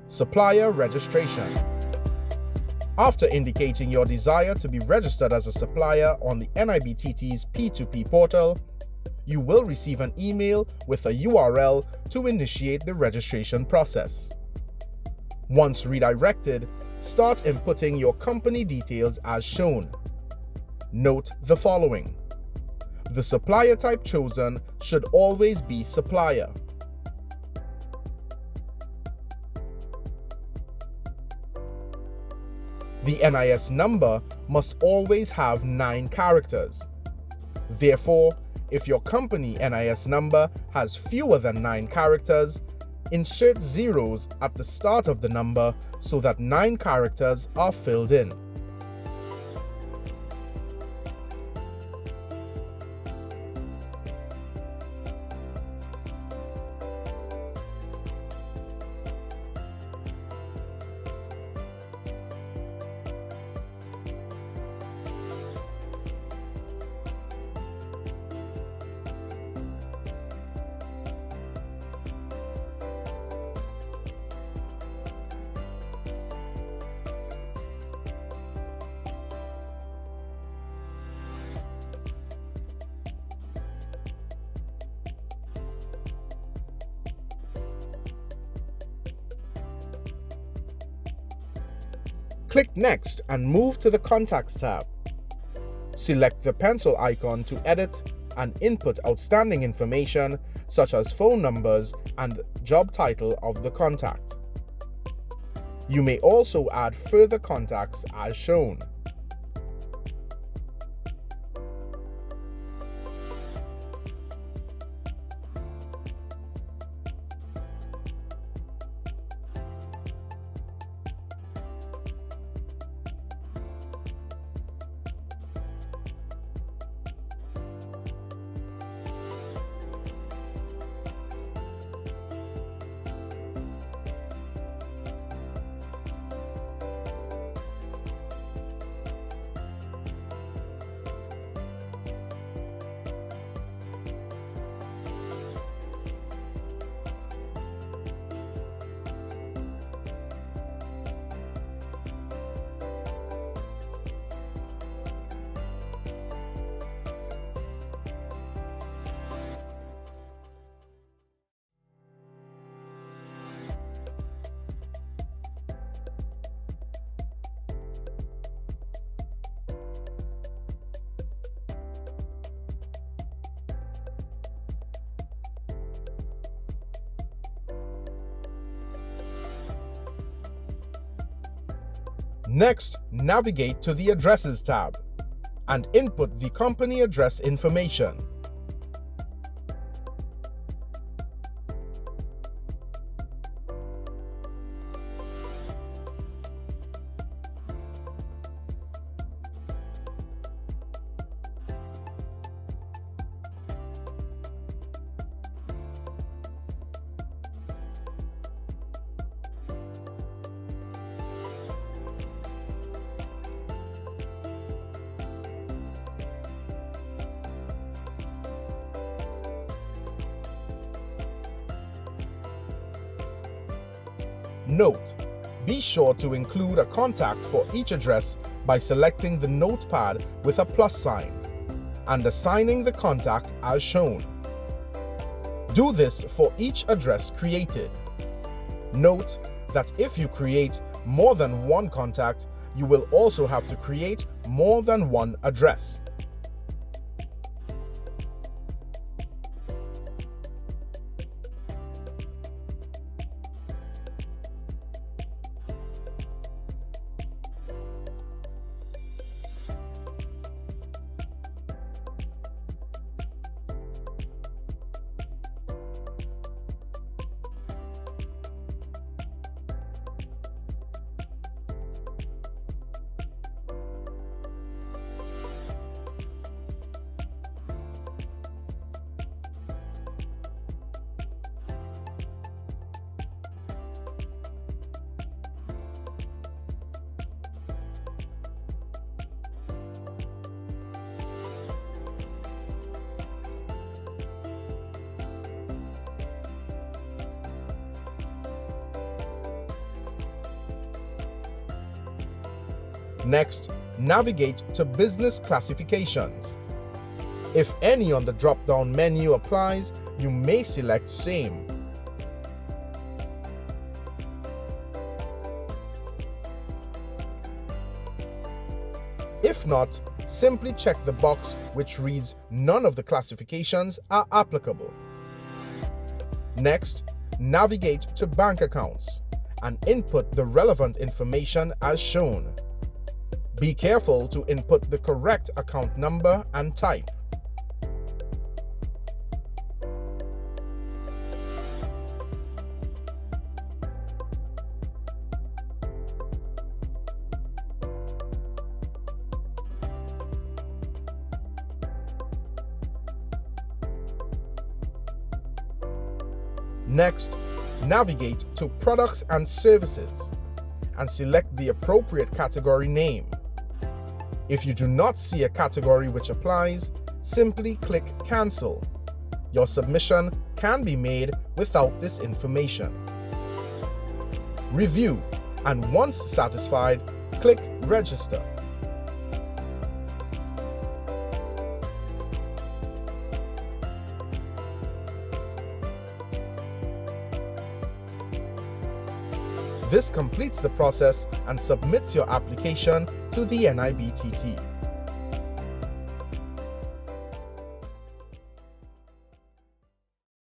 Supplier registration. After indicating your desire to be registered as a supplier on the NIBTT's P2P portal, you will receive an email with a URL to initiate the registration process. Once redirected, start inputting your company details as shown. Note the following. The supplier type chosen should always be supplier. The NIS number must always have 9 characters. Therefore, if your company NIS number has fewer than 9 characters, insert zeros at the start of the number so that 9 characters are filled in. Click Next and move to the Contacts tab. Select the pencil icon to edit and input outstanding information such as phone numbers and job title of the contact. You may also add further contacts as shown. Next, navigate to the Addresses tab and input the company address information. Note: be sure to include a contact for each address by selecting the notepad with a plus sign and assigning the contact as shown. Do this for each address created. Note that if you create more than one contact, you will also have to create more than one address. Next, navigate to Business Classifications. If any on the drop-down menu applies, you may select Same. If not, simply check the box which reads None of the classifications are applicable. Next, navigate to Bank Accounts and input the relevant information as shown. Be careful to input the correct account number and type. Next, navigate to Products and Services and select the appropriate category name. If you do not see a category which applies, simply click Cancel. Your submission can be made without this information. Review, and once satisfied, click Register. This completes the process and submits your application to the NIBTT.